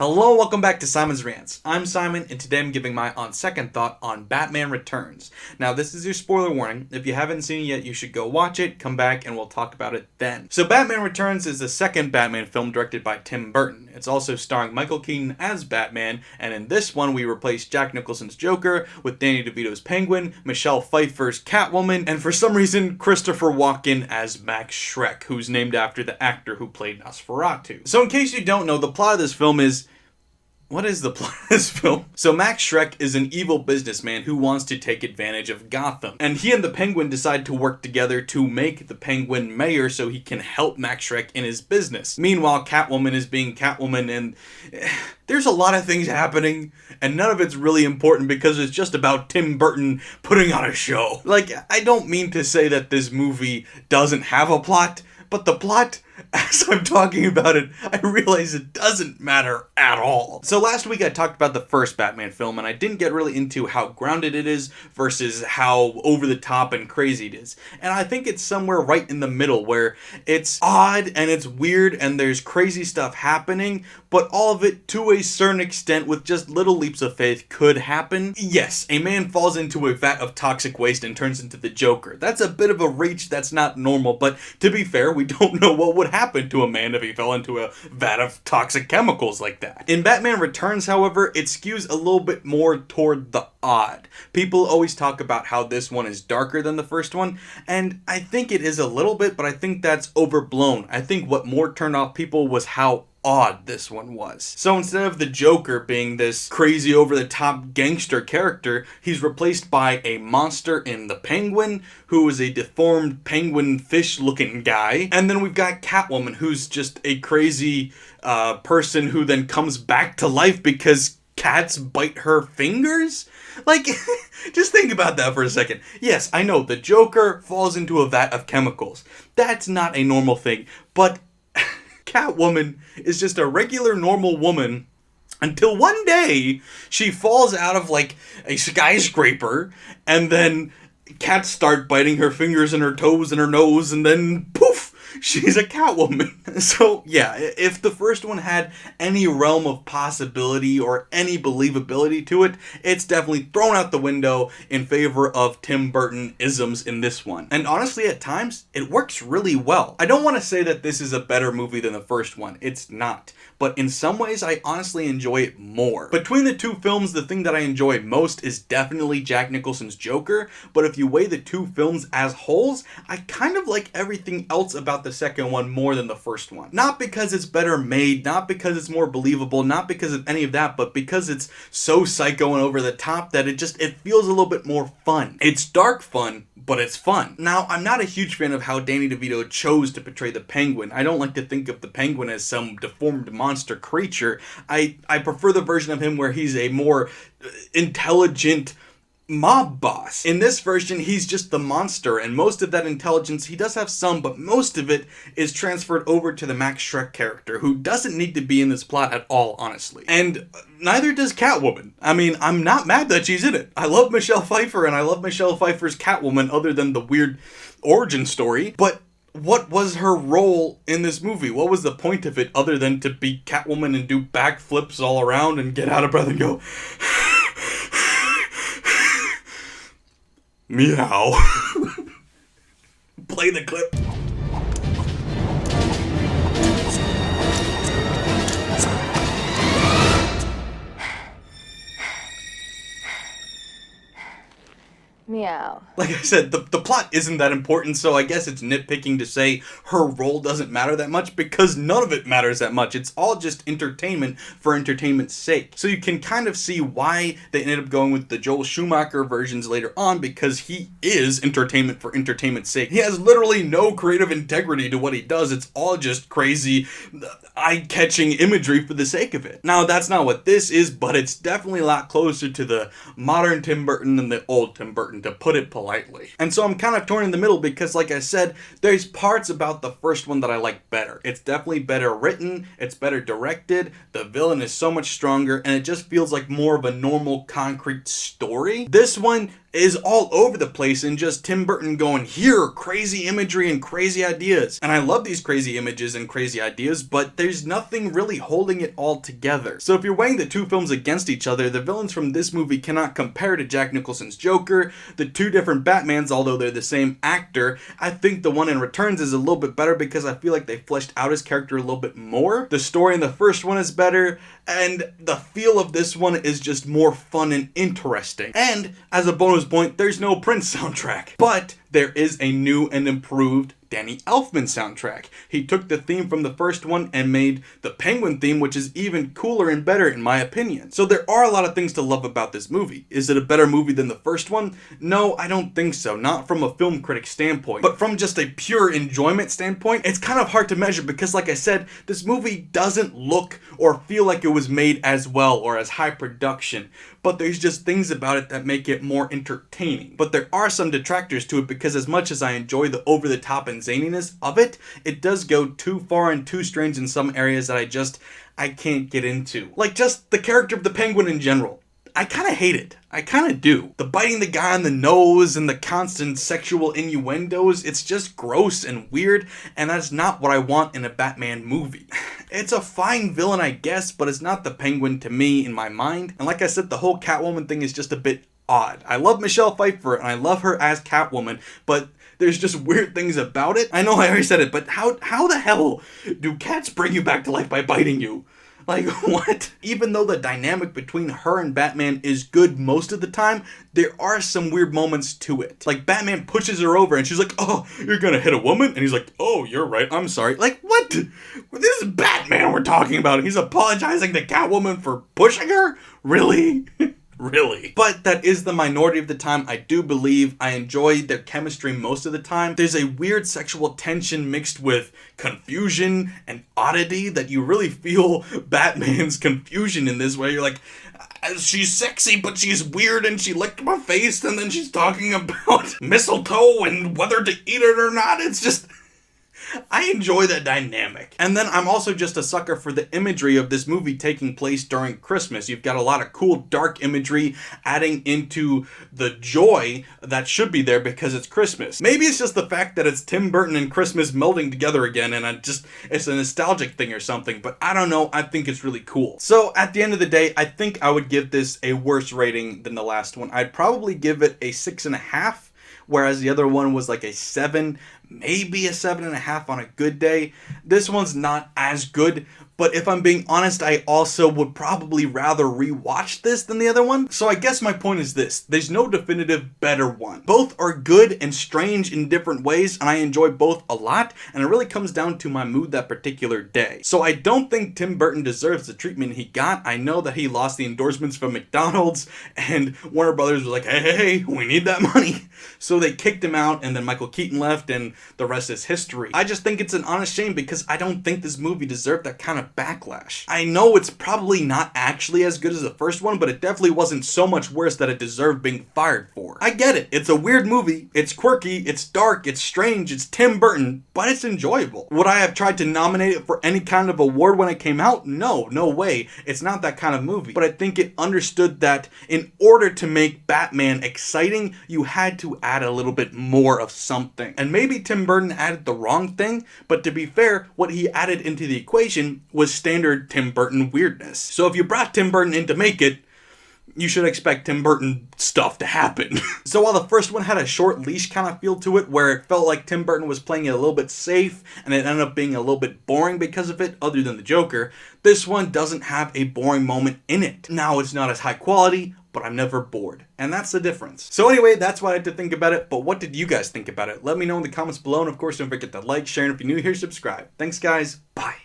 Hello, welcome back to Simon's Rants. I'm Simon, and today I'm giving my on second thought on Batman Returns. Now, this is your spoiler warning. If you haven't seen it yet, you should go watch it, come back, and we'll talk about it then. So, Batman Returns is the second Batman film directed by Tim Burton. It's also starring Michael Keaton as Batman, and in this one, we replaced Jack Nicholson's Joker with Danny DeVito's Penguin, Michelle Pfeiffer's Catwoman, and for some reason, Christopher Walken as Max Schreck, who's named after the actor who played Nosferatu. So, in case you don't know, the plot of this film is... What is the plot of this film? So Max Schreck is an evil businessman who wants to take advantage of Gotham. And he and the Penguin decide to work together to make the Penguin mayor so he can help Max Schreck in his business. Meanwhile, Catwoman is being Catwoman, and there's a lot of things happening, and none of it's really important because it's just about Tim Burton putting on a show. Like, I don't mean to say that this movie doesn't have a plot, but the plot, as I'm talking about it, I realize it doesn't matter at all. So last week I talked about the first Batman film, and I didn't get really into how grounded it is versus how over the top and crazy it is. And I think it's somewhere right in the middle where it's odd and it's weird and there's crazy stuff happening, but all of it to a certain extent with just little leaps of faith could happen. Yes, a man falls into a vat of toxic waste and turns into the Joker. That's a bit of a reach that's not normal, but to be fair, we don't know what would happen to a man if he fell into a vat of toxic chemicals like that. In Batman Returns, however, it skews a little bit more toward the odd. People always talk about how this one is darker than the first one, and I think it is a little bit, but I think that's overblown. I think what more turned off people was how odd this one was. So instead of the Joker being this crazy over-the-top gangster character, he's replaced by a monster in the Penguin, who is a deformed penguin fish-looking guy. And then we've got Catwoman, who's just a crazy person who then comes back to life because cats bite her fingers? Like, just think about that for a second. Yes, I know, the Joker falls into a vat of chemicals. That's not a normal thing, but Catwoman is just a regular normal woman until one day she falls out of like a skyscraper and then cats start biting her fingers and her toes and her nose and then poof, she's a Catwoman. So yeah, if the first one had any realm of possibility or any believability to it, it's definitely thrown out the window in favor of Tim Burton isms in this one. And honestly, at times, it works really well. I don't want to say that this is a better movie than the first one. It's not. But in some ways, I honestly enjoy it more. Between the two films, the thing that I enjoy most is definitely Jack Nicholson's Joker, but if you weigh the two films as wholes, I kind of like everything else about the second one more than the first one. Not because it's better made, not because it's more believable, not because of any of that, but because it's so psycho and over the top that it feels a little bit more fun. It's dark fun, but it's fun. Now, I'm not a huge fan of how Danny DeVito chose to portray the Penguin. I don't like to think of the Penguin as some deformed monster creature. I prefer the version of him where he's a more intelligent mob boss. In this version, he's just the monster, and most of that intelligence, he does have some, but most of it is transferred over to the Max Schreck character, who doesn't need to be in this plot at all, honestly. And neither does Catwoman. I mean, I'm not mad that she's in it. I love Michelle Pfeiffer, and I love Michelle Pfeiffer's Catwoman, other than the weird origin story, but what was her role in this movie? What was the point of it other than to be Catwoman and do backflips all around and get out of breath and go meow? Play the clip. Meow. Like I said, the plot isn't that important, so I guess it's nitpicking to say her role doesn't matter that much because none of it matters that much. It's all just entertainment for entertainment's sake. So you can kind of see why they ended up going with the Joel Schumacher versions later on, because he is entertainment for entertainment's sake. He has literally no creative integrity to what he does. It's all just crazy, eye-catching imagery for the sake of it. Now, that's not what this is, but it's definitely a lot closer to the modern Tim Burton than the old Tim Burton, to put it politely. And so I'm kind of torn in the middle because, like I said, there's parts about the first one that I like better. It's definitely better written, it's better directed, the villain is so much stronger, and it just feels like more of a normal, concrete story. This one is all over the place and just Tim Burton going, here, crazy imagery and crazy ideas. And I love these crazy images and crazy ideas, but there's nothing really holding it all together. So if you're weighing the two films against each other, the villains from this movie cannot compare to Jack Nicholson's Joker. The two different Batmans, although they're the same actor, I think the one in Returns is a little bit better because I feel like they fleshed out his character a little bit more. The story in the first one is better, and the feel of this one is just more fun and interesting. And as a bonus point, there's no Prince soundtrack, but there is a new and improved Danny Elfman soundtrack. He took the theme from the first one and made the Penguin theme, which is even cooler and better in my opinion. So there are a lot of things to love about this movie. Is it a better movie than the first one? No, I don't think so. Not from a film critic standpoint, but from just a pure enjoyment standpoint, it's kind of hard to measure because like I said, this movie doesn't look or feel like it was made as well or as high production, but there's just things about it that make it more entertaining. But there are some detractors to it because as much as I enjoy the over-the-top and zaniness of it, it does go too far and too strange in some areas that I can't get into. Like just the character of the Penguin in general. I kind of hate it. I kind of do. The biting the guy on the nose and the constant sexual innuendos, it's just gross and weird, and that's not what I want in a Batman movie. It's a fine villain, I guess, but it's not the Penguin to me in my mind. And like I said, the whole Catwoman thing is just a bit odd. I love Michelle Pfeiffer, and I love her as Catwoman, but there's just weird things about it. I know I already said it, but how the hell do cats bring you back to life by biting you? Like, what? Even though the dynamic between her and Batman is good most of the time, there are some weird moments to it. Like, Batman pushes her over and she's like, oh, you're gonna hit a woman? And he's like, oh, you're right, I'm sorry. Like, what? This is Batman we're talking about. He's apologizing to Catwoman for pushing her? Really? Really. But that is the minority of the time. I do believe I enjoy their chemistry most of the time. There's a weird sexual tension mixed with confusion and oddity that you really feel Batman's confusion in this way. You're like, she's sexy, but she's weird, and she licked my face, and then she's talking about mistletoe and whether to eat it or not. It's just... I enjoy that dynamic. And then I'm also just a sucker for the imagery of this movie taking place during Christmas. You've got a lot of cool dark imagery adding into the joy that should be there because it's Christmas. Maybe it's just the fact that it's Tim Burton and Christmas melding together again and it's a nostalgic thing or something, but I don't know, I think it's really cool. So at the end of the day, I think I would give this a worse rating than the last one. I'd probably give it a 6.5. Whereas the other one was like a 7, maybe a 7.5 on a good day. This one's not as good, but if I'm being honest, I also would probably rather rewatch this than the other one. So I guess my point is this: there's no definitive better one. Both are good and strange in different ways, and I enjoy both a lot, and it really comes down to my mood that particular day. So I don't think Tim Burton deserves the treatment he got. I know that he lost the endorsements from McDonald's, and Warner Brothers was like, hey, we need that money. So they kicked him out, and then Michael Keaton left, and the rest is history. I just think it's an honest shame because I don't think this movie deserved that kind of backlash. I know it's probably not actually as good as the first one, but it definitely wasn't so much worse that it deserved being fired for. I get it. It's a weird movie. It's quirky. It's dark. It's strange. It's Tim Burton, but it's enjoyable. Would I have tried to nominate it for any kind of award when it came out? No way. It's not that kind of movie. But I think it understood that in order to make Batman exciting, you had to add a little bit more of something. And maybe Tim Burton added the wrong thing, but to be fair, what he added into the equation was standard Tim Burton weirdness. So if you brought Tim Burton in to make it, you should expect Tim Burton stuff to happen. So while the first one had a short leash kind of feel to it, where it felt like Tim Burton was playing it a little bit safe, and it ended up being a little bit boring because of it, other than the Joker, this one doesn't have a boring moment in it. Now, it's not as high quality, but I'm never bored. And that's the difference. So anyway, that's what I had to think about it, but what did you guys think about it? Let me know in the comments below, and of course, don't forget to like, share, and if you're new here, subscribe. Thanks, guys. Bye.